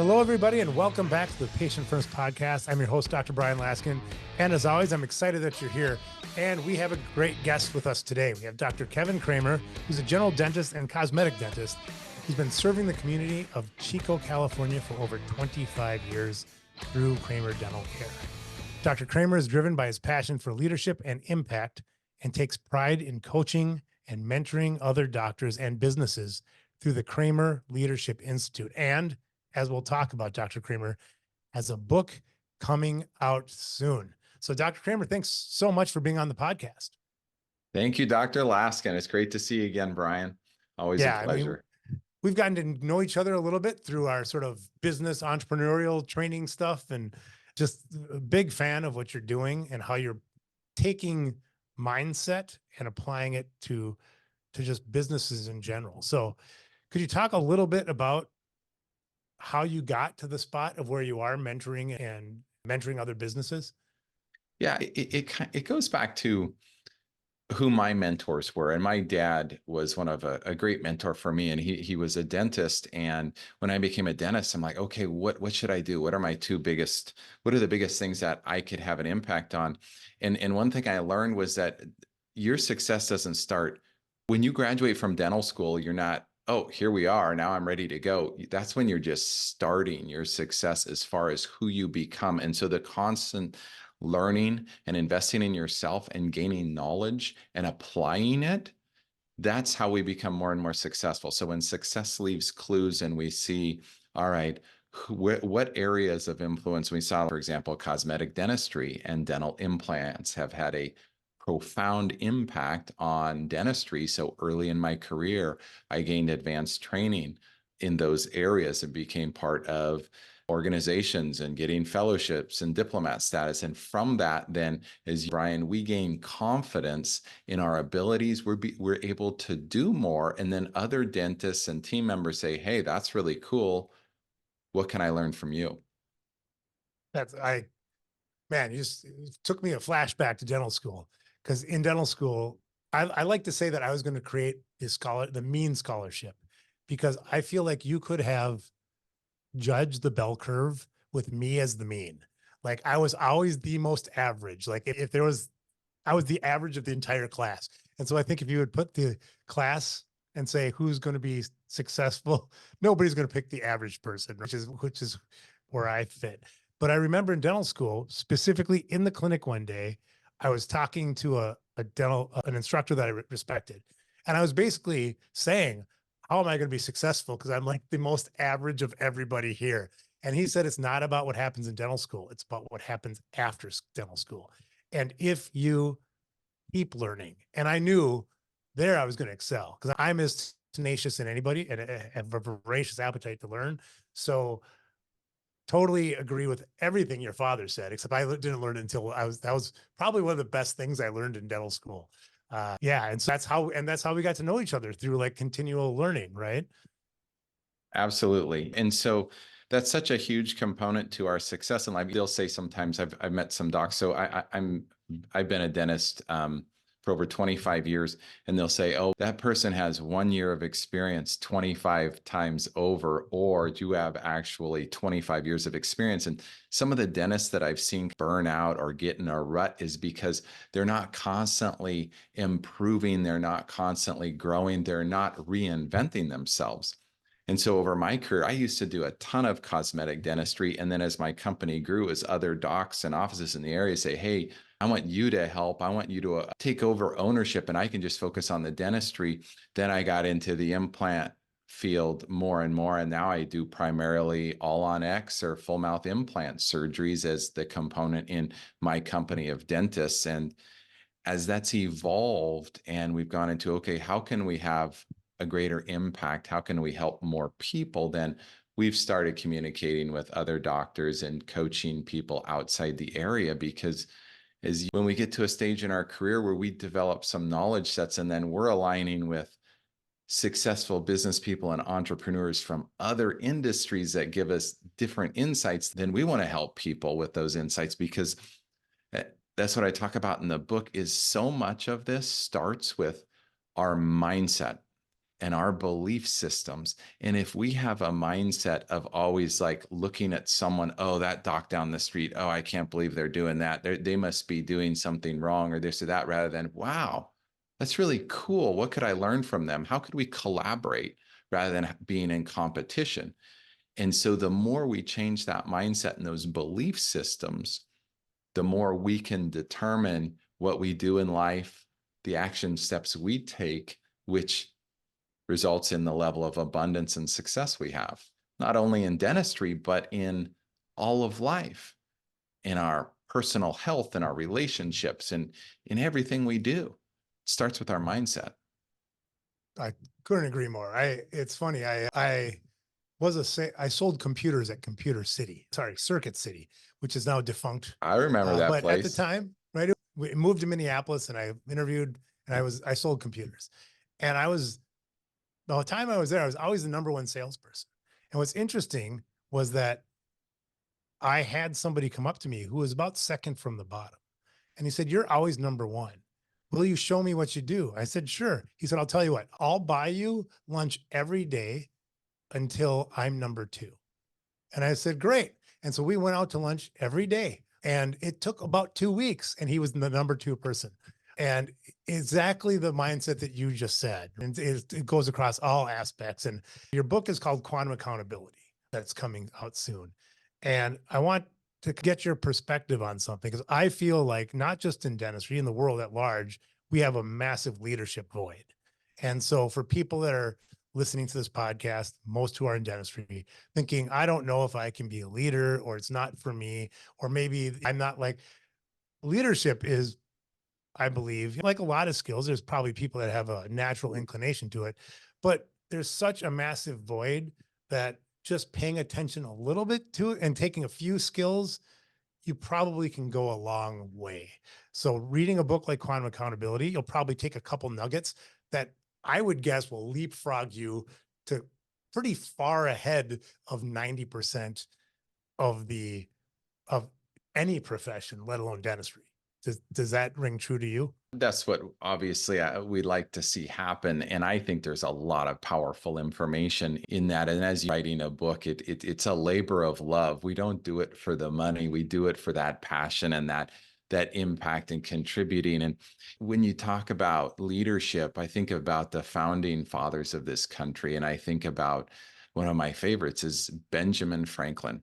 Hello, everybody, and welcome back to the Patient First Podcast. I'm your host, Dr. Bryan Laskin. And as always, I'm excited that you're here. And we have a great guest with us today. We have Dr. Kevin Kremer, who's a general dentist and cosmetic dentist. He's been serving the community of Chico, California for over 25 years through Kremer Dental Care. Dr. Kremer is driven by his passion for leadership and impact and takes pride in coaching and mentoring other doctors and businesses through the Kremer Leadership Institute. And as we'll talk about, Dr. Kremer has a book coming out soon. So Dr. Kremer, thanks so much for being on the podcast. Thank you, Dr. Laskin. It's great to see you again, Brian. Always a pleasure. We've gotten to know each other a little bit through our sort of business entrepreneurial training stuff, and just a big fan of what you're doing and how you're taking mindset and applying it to just businesses in general. So could you talk a little bit about how you got to the spot of where you are mentoring other businesses? Yeah, it goes back to who my mentors were. And my dad was one of a great mentor for me. And he was a dentist. And when I became a dentist, I'm like, okay, what should I do? What are the biggest things that I could have an impact on? And one thing I learned was that your success doesn't start when you graduate from dental school. You're not, oh, here we are, now I'm ready to go. That's when you're just starting your success as far as who you become. And so the constant learning and investing in yourself and gaining knowledge and applying it, that's how we become more and more successful. So when success leaves clues and we see, all right, what areas of influence we saw, for example, cosmetic dentistry and dental implants have had a profound impact on dentistry. So early in my career, I gained advanced training in those areas and became part of organizations and getting fellowships and diplomat status. And from that, then, as Brian, we gain confidence in our abilities. We're able to do more. And then other dentists and team members say, hey, that's really cool. What can I learn from you? You just took me a flashback to dental school. Because in dental school, I like to say that I was going to create the mean scholarship, because I feel like you could have judged the bell curve with me as the mean. Like I was always the most average. Like I was the average of the entire class. And so I think if you would put the class and say who's going to be successful, nobody's going to pick the average person, which is where I fit. But I remember in dental school, specifically in the clinic one day, I was talking to an instructor that I respected. And I was basically saying, how am I going to be successful? Because I'm like the most average of everybody here. And he said, it's not about what happens in dental school. It's about what happens after dental school. And if you keep learning, and I knew there I was going to excel because I'm as tenacious as anybody and have a voracious appetite to learn. So totally agree with everything your father said, except I didn't learn it until that was probably one of the best things I learned in dental school. And so that's how we got to know each other, through like continual learning, right? Absolutely. And so that's such a huge component to our success in life. They'll say sometimes I've met some docs. So I've been a dentist for over 25 years, and they'll say, oh, that person has 1 year of experience 25 times over, or you have actually 25 years of experience. And some of the dentists that I've seen burn out or get in a rut is because they're not constantly improving, they're not constantly growing, they're not reinventing themselves. And so over my career, I used to do a ton of cosmetic dentistry. And then as my company grew, as other docs and offices in the area say, hey, I want you to help. I want you to take over ownership, and I can just focus on the dentistry. Then I got into the implant field more and more. And now I do primarily all on X or full mouth implant surgeries as the component in my company of dentists. And as that's evolved and we've gone into, okay, how can we have a greater impact? How can we help more people? Then we've started communicating with other doctors and coaching people outside the area, because when we get to a stage in our career where we develop some knowledge sets and then we're aligning with successful business people and entrepreneurs from other industries that give us different insights, then we want to help people with those insights, because that's what I talk about in the book, is so much of this starts with our mindset. and our belief systems. And if we have a mindset of always like looking at someone, oh, that doc down the street, oh, I can't believe they're doing that. They must be doing something wrong or this or that, rather than, wow, that's really cool. What could I learn from them? How could we collaborate rather than being in competition? And so the more we change that mindset and those belief systems, the more we can determine what we do in life, the action steps we take, which results in the level of abundance and success we have, not only in dentistry, but in all of life, in our personal health and our relationships and in everything we do. It starts with our mindset. I couldn't agree more. It's funny. I sold computers at Circuit City, which is now defunct. I remember that But at the place. time, right, we moved to Minneapolis and I interviewed and I sold computers. And the time I was there, I was always the number one salesperson. And what's interesting was that I had somebody come up to me who was about second from the bottom. And he said, "You're always number one. Will you show me what you do?" I said, "Sure." He said, "I'll tell you what, I'll buy you lunch every day until I'm number two." And I said, "Great." And so we went out to lunch every day. And it took about 2 weeks and he was the number two person. And exactly the mindset that you just said. And it goes across all aspects. And your book is called Quantum Accountability. That's coming out soon. And I want to get your perspective on something because I feel like not just in dentistry, in the world at large, we have a massive leadership void. And so for people that are listening to this podcast, most who are in dentistry, thinking, I don't know if I can be a leader or it's not for me, or maybe I'm not like leadership is, I believe, like a lot of skills, there's probably people that have a natural inclination to it, but there's such a massive void that just paying attention a little bit to it and taking a few skills, you probably can go a long way. So reading a book like Quantum Accountability, you'll probably take a couple nuggets that I would guess will leapfrog you to pretty far ahead of 90% of of any profession, let alone dentistry. Does that ring true to you? That's what obviously we'd like to see happen. And I think there's a lot of powerful information in that. And as you're writing a book, it's a labor of love. We don't do it for the money. We do it for that passion and that impact and contributing. And when you talk about leadership, I think about the founding fathers of this country. And I think about one of my favorites is Benjamin Franklin.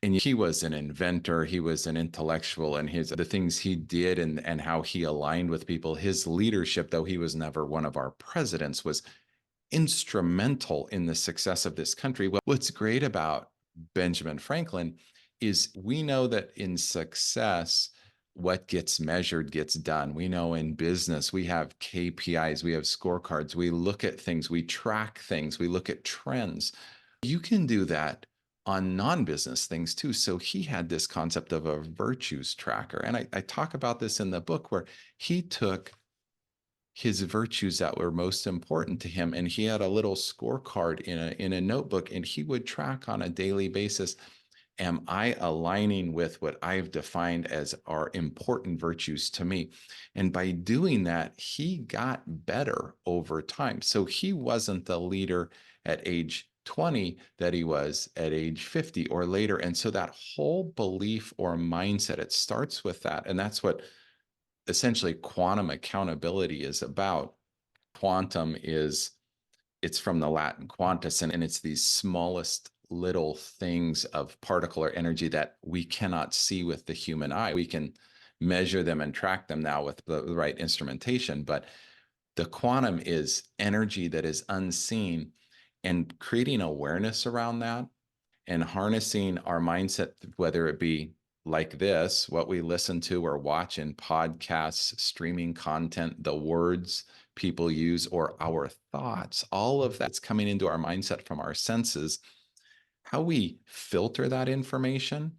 And he was an inventor, he was an intellectual, and the things he did and how he aligned with people, his leadership, though he was never one of our presidents, was instrumental in the success of this country. Well, what's great about Benjamin Franklin is we know that in success, what gets measured gets done. We know in business, we have KPIs, we have scorecards, we look at things, we track things, we look at trends. You can do that on non-business things too. So he had this concept of a virtues tracker. And I talk about this in the book where he took his virtues that were most important to him and he had a little scorecard in a notebook and he would track on a daily basis. Am I aligning with what I've defined as are important virtues to me? And by doing that, he got better over time. So he wasn't the leader at age 20 that he was at age 50 or later. And so that whole belief or mindset, it starts with that. And that's what essentially quantum accountability is about. Quantum it's from the Latin quantus, and it's these smallest little things of particle or energy that we cannot see with the human eye. We can measure them and track them now with the right instrumentation, but the quantum is energy that is unseen, and creating awareness around that and harnessing our mindset, whether it be like this, what we listen to or watch in podcasts, streaming content, the words people use, or our thoughts, all of that's coming into our mindset from our senses, how we filter that information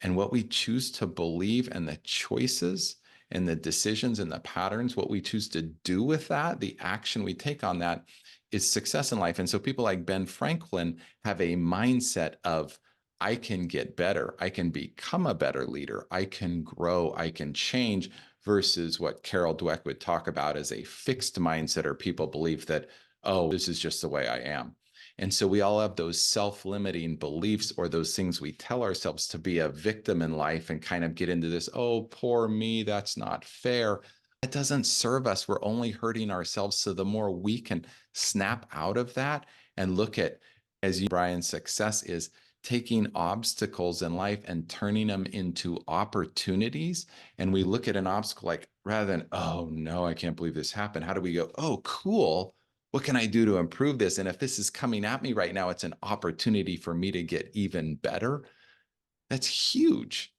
and what we choose to believe and the choices and the decisions and the patterns, what we choose to do with that, the action we take on that is success in life. And so people like Ben Franklin have a mindset of, I can get better, I can become a better leader, I can grow, I can change, versus what Carol Dweck would talk about as a fixed mindset, or people believe that, oh, this is just the way I am. And so we all have those self-limiting beliefs or those things we tell ourselves to be a victim in life and kind of get into this, oh, poor me, that's not fair. It doesn't serve us. We're only hurting ourselves. So the more we can snap out of that and look at, as you, Bryan, success is taking obstacles in life and turning them into opportunities. And we look at an obstacle like, rather than, oh no, I can't believe this happened. How do we go, oh, cool. What can I do to improve this? And if this is coming at me right now, it's an opportunity for me to get even better. That's huge.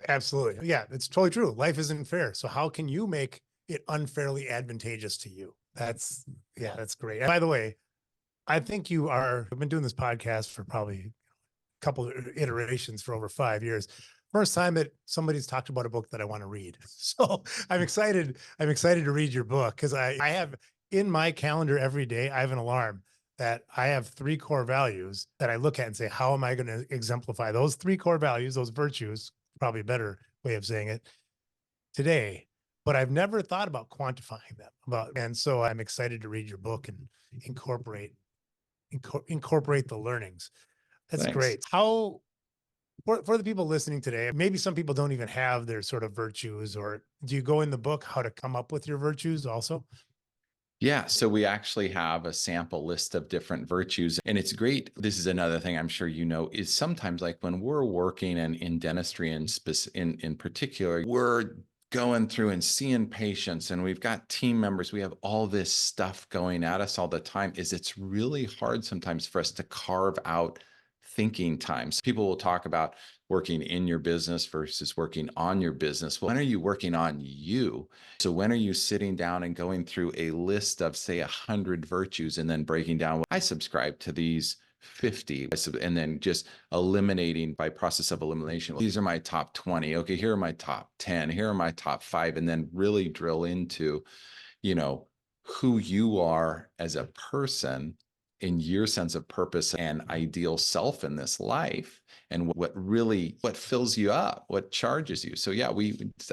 Absolutely. Yeah, it's totally true. Life isn't fair. So how can you make it unfairly advantageous to you? That's, yeah, that's great. And by the way, I think I've been doing this podcast for probably a couple of iterations for over 5 years. First time that somebody's talked about a book that I want to read. So I'm excited. I'm excited to read your book because I have in my calendar every day, I have an alarm that I have 3 core values that I look at and say, how am I going to exemplify those 3 core values, those virtues, probably a better way of saying it, today? But I've never thought about quantifying them. And so I'm excited to read your book and incorporate the learnings. That's Thanks. great. How, for the people listening today, maybe some people don't even have their sort of virtues, or do you go in the book how to come up with your virtues also? Yeah, so we actually have a sample list of different virtues. And it's great. This is another thing I'm sure you know, is sometimes like when we're working in dentistry in particular, we're going through and seeing patients and we've got team members, we have all this stuff going at us all the time, is it's really hard sometimes for us to carve out thinking times. People will talk about working in your business versus working on your business. Well, when are you working on you? So when are you sitting down and going through a list of, say, 100 virtues and then breaking down, well, I subscribe to these 50, and then just eliminating by process of elimination. Well, these are my top 20. Okay, here are my top 10. Here are my top 5. And then really drill into, who you are as a person in your sense of purpose and ideal self in this life, and what fills you up, what charges you. So yeah,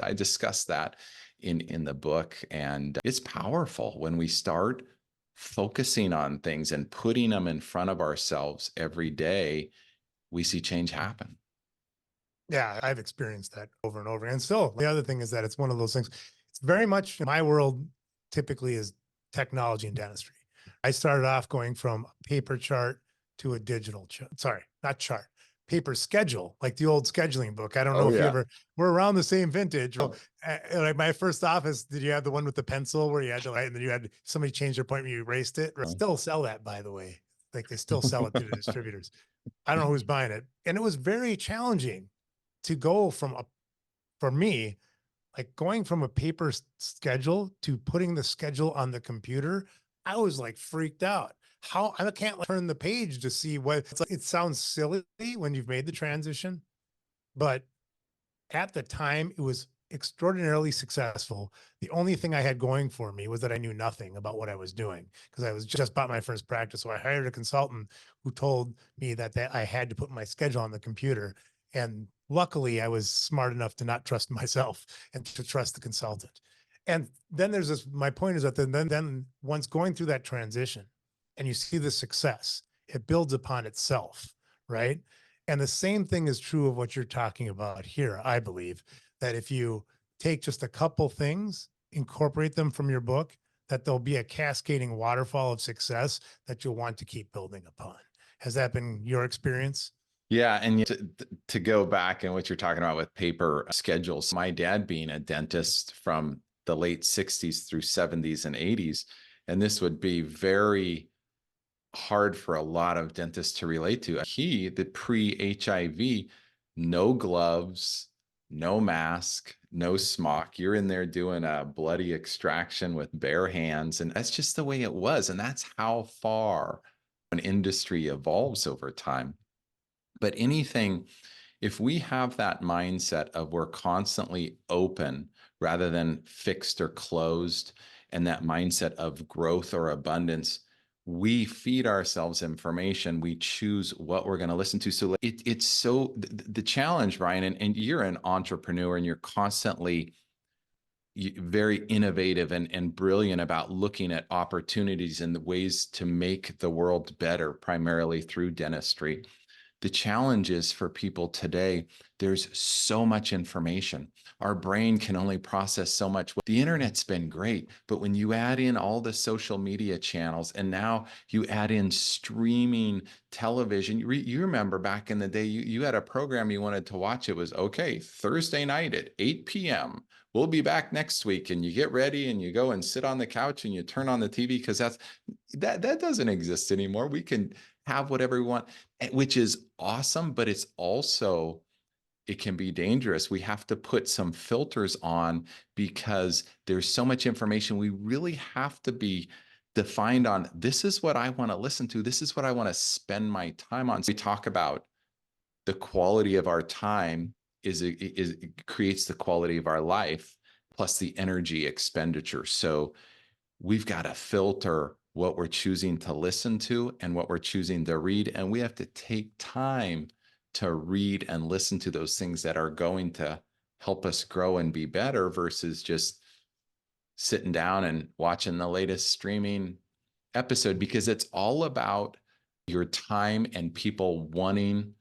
I discussed that in the book, and it's powerful when we start focusing on things and putting them in front of ourselves every day, we see change happen. Yeah, I've experienced that over and over. And still, the other thing is that it's one of those things. It's very much my world typically is technology and dentistry. I started off going from a paper chart to a digital chart. Sorry, not chart, paper schedule, like the old scheduling book. I don't know Oh, if you yeah. ever, we're around the same vintage. Oh. Like my first office, did you have the one with the pencil where you had to write and then you had somebody change their appointment, you erased it? Or still sell that, by the way. Like they still sell it to the distributors. I don't know who's buying it. And it was very challenging to go for me, like going from a paper schedule to putting the schedule on the computer. I was like freaked out. How I can't like turn the page to see what it's like. It sounds silly when you've made the transition, but at the time it was extraordinarily successful. The only thing I had going for me was that I knew nothing about what I was doing because I was just bought my first practice. So I hired a consultant who told me that I had to put my schedule on the computer. And luckily I was smart enough to not trust myself and to trust the consultant. And then there's this, my point is that then once going through that transition and you see the success, it builds upon itself, right? And the same thing is true of what you're talking about here, I believe, that if you take just a couple things, incorporate them from your book, that there'll be a cascading waterfall of success that you'll want to keep building upon. Has that been your experience? Yeah, and to go back and what you're talking about with paper schedules, my dad being a dentist from the late 60s through 70s and 80s, and this would be very hard for a lot of dentists to relate to. The pre-HIV, no gloves, no mask, no smock. You're in there doing a bloody extraction with bare hands. And that's just the way it was. And that's how far an industry evolves over time. But if we have that mindset of we're constantly open rather than fixed or closed, and that mindset of growth or abundance, we feed ourselves information. We choose what we're going to listen to. So it's so the challenge, Bryan, and you're an entrepreneur and you're constantly, very innovative and brilliant about looking at opportunities and the ways to make the world better, primarily through dentistry. The challenge is for people today, there's so much information. Our brain can only process so much. The internet's been great, but when you add in all the social media channels and now you add in streaming television, you remember back in the day, you had a program you wanted to watch. It was, okay, Thursday night at 8 p.m. We'll be back next week. And you get ready and you go and sit on the couch and you turn on the TV, because that doesn't exist anymore. We can have whatever we want, which is awesome, but it's also, it can be dangerous. We have to put some filters on because there's so much information. We really have to be defined on, this is what I want to listen to. This is what I want to spend my time on. So we talk about the quality of our time it creates the quality of our life, plus the energy expenditure. So we've got to filter what we're choosing to listen to and what we're choosing to read. And we have to take time to read and listen to those things that are going to help us grow and be better, versus just sitting down and watching the latest streaming episode, because it's all about your time and people wanting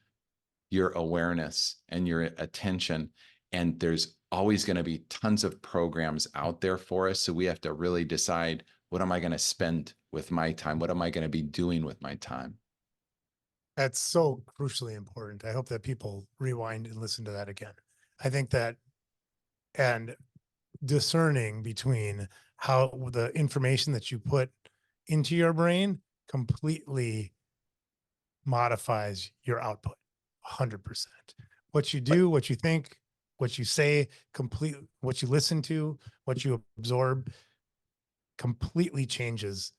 your awareness and your attention. And there's always going to be tons of programs out there for us. So we have to really decide, what am I going to spend with my time? What am I going to be doing with my time? That's so crucially important. I hope that people rewind and listen to that again. I think that, and discerning between how the information that you put into your brain completely modifies your output 100%. What you do, what you think, what you say, what you listen to, what you absorb completely changes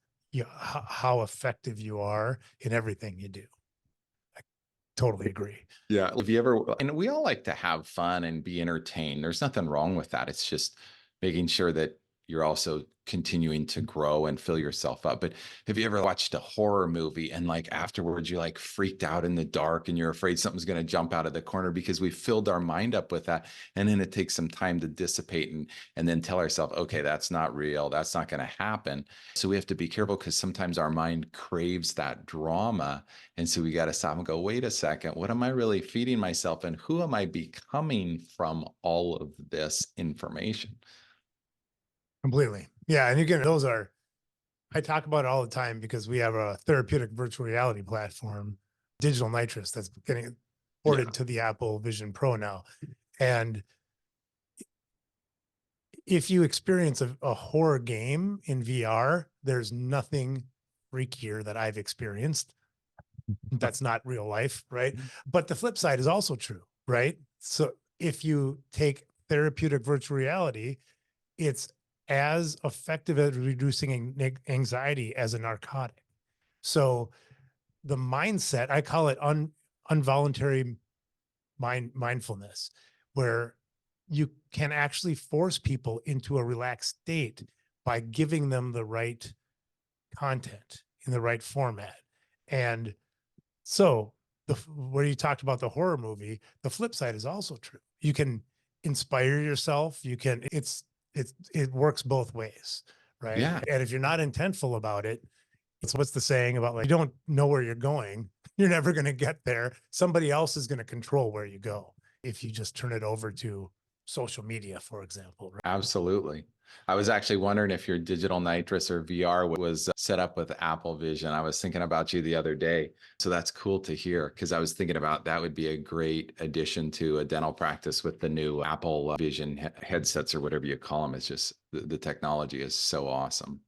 how effective you are in everything you do. I totally agree. Yeah. Have you ever, and we all like to have fun and be entertained. There's nothing wrong with that. It's just making sure that you're also continuing to grow and fill yourself up. But have you ever watched a horror movie and like afterwards you're like freaked out in the dark and you're afraid something's going to jump out of the corner, because we filled our mind up with that. And then it takes some time to dissipate and then tell ourselves, okay, that's not real. That's not going to happen. So we have to be careful, because sometimes our mind craves that drama. And so we got to stop and go, wait a second, what am I really feeding myself? And who am I becoming from all of this information? Completely. Yeah. And again, I talk about it all the time because we have a therapeutic virtual reality platform, Digital Nitrous, that's getting ported to the Apple Vision Pro now. And if you experience a horror game in VR, there's nothing freakier that I've experienced. That's not real life, right? But the flip side is also true, right? So if you take therapeutic virtual reality, it's as effective at reducing anxiety as a narcotic. So the mindset, I call it involuntary mindfulness, where you can actually force people into a relaxed state by giving them the right content in the right format. And so where you talked about the horror movie, the flip side is also true. You can inspire yourself. It works both ways, right? Yeah. And if you're not intentful about it, it's what's the saying about, like, you don't know where you're going, you're never going to get there. Somebody else is going to control where you go if you just turn it over to social media, for example. Right? Absolutely. I was actually wondering if your digital nitrous or VR was set up with Apple Vision. I was thinking about you the other day. So that's cool to hear, because I was thinking about that would be a great addition to a dental practice with the new Apple Vision headsets, or whatever you call them. It's just the technology is so awesome.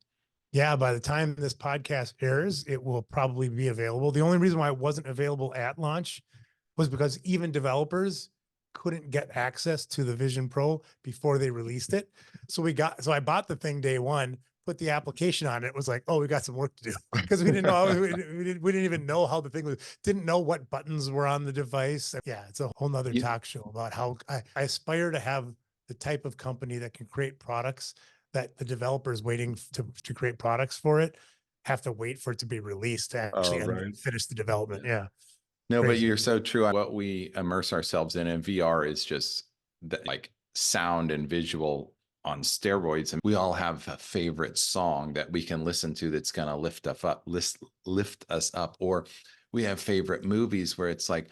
Yeah, by the time this podcast airs, it will probably be available. The only reason why it wasn't available at launch was because even developers couldn't get access to the Vision Pro before they released it. So I bought the thing day one, put the application on it. It was like, oh, we got some work to do, because we didn't know, we didn't even know how the thing was, didn't know what buttons were on the device. Yeah, it's a whole nother talk show about how I aspire to have the type of company that can create products that the developers waiting to create products for it have to wait for it to be released to actually and finish the development. Yeah. No, but Crazy. you're so true. What we immerse ourselves in VR is just like sound and visual on steroids, and we all have a favorite song that we can listen to that's going to lift us up, or we have favorite movies where it's like,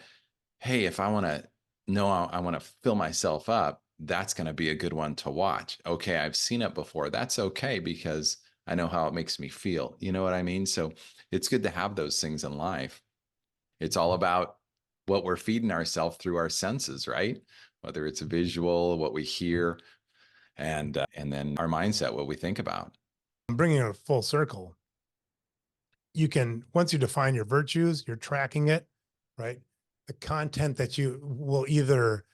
hey, if I want to know, I want to fill myself up, that's going to be a good one to watch. Okay, I've seen it before. That's okay because I know how it makes me feel. You know what I mean? So it's good to have those things in life. It's all about what we're feeding ourselves through our senses, right? Whether it's visual, what we hear, and then our mindset, what we think about. I'm bringing it full circle. You can, once you define your virtues, you're tracking it, right? The content that you will either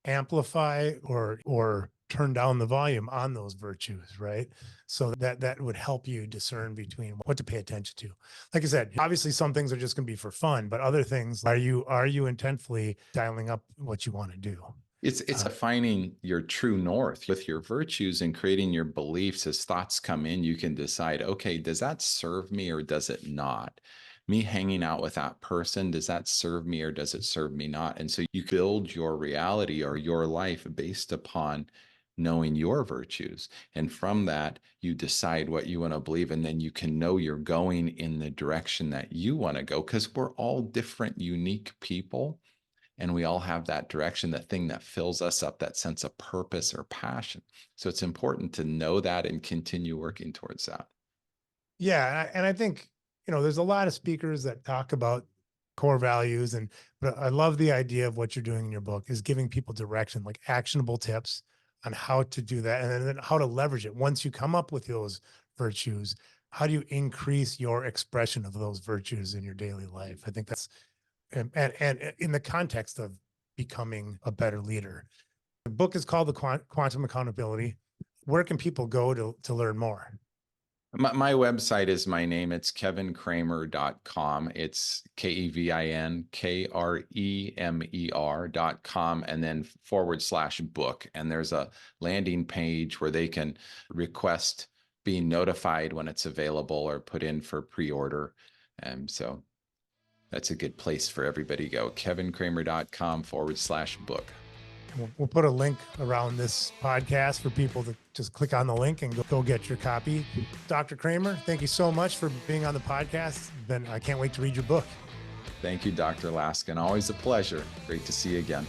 amplify or turn down the volume on those virtues, right? So that would help you discern between what to pay attention to. Like I said, obviously some things are just going to be for fun, but other things, are you intentfully dialing up what you want to do? It's defining your true north with your virtues and creating your beliefs. As thoughts come in, you can decide, okay, does that serve me or does it not? Me hanging out with that person, does that serve me or does it serve me not? And so you build your reality or your life based upon knowing your virtues. And from that, you decide what you want to believe. And then you can know you're going in the direction that you want to go, because we're all different, unique people. And we all have that direction, that thing that fills us up, that sense of purpose or passion. So it's important to know that and continue working towards that. Yeah. And I think, there's a lot of speakers that talk about core values, but I love the idea of what you're doing in your book is giving people direction, like actionable tips on how to do that, and then how to leverage it. Once you come up with those virtues, how do you increase your expression of those virtues in your daily life? I think that's, and in the context of becoming a better leader. The book is called The Quantum Accountability. Where can people go to learn more? My website is my name. It's kevinkremer.com. It's KEVINKREMER.com, and then /book. And there's a landing page where they can request being notified when it's available or put in for pre-order. And so that's a good place for everybody to go. kevinkremer.com /book. We'll put a link around this podcast for people to just click on the link and go get your copy. Dr. Kremer, thank you so much for being on the podcast. I can't wait to read your book. Thank you, Dr. Laskin. Always a pleasure. Great to see you again.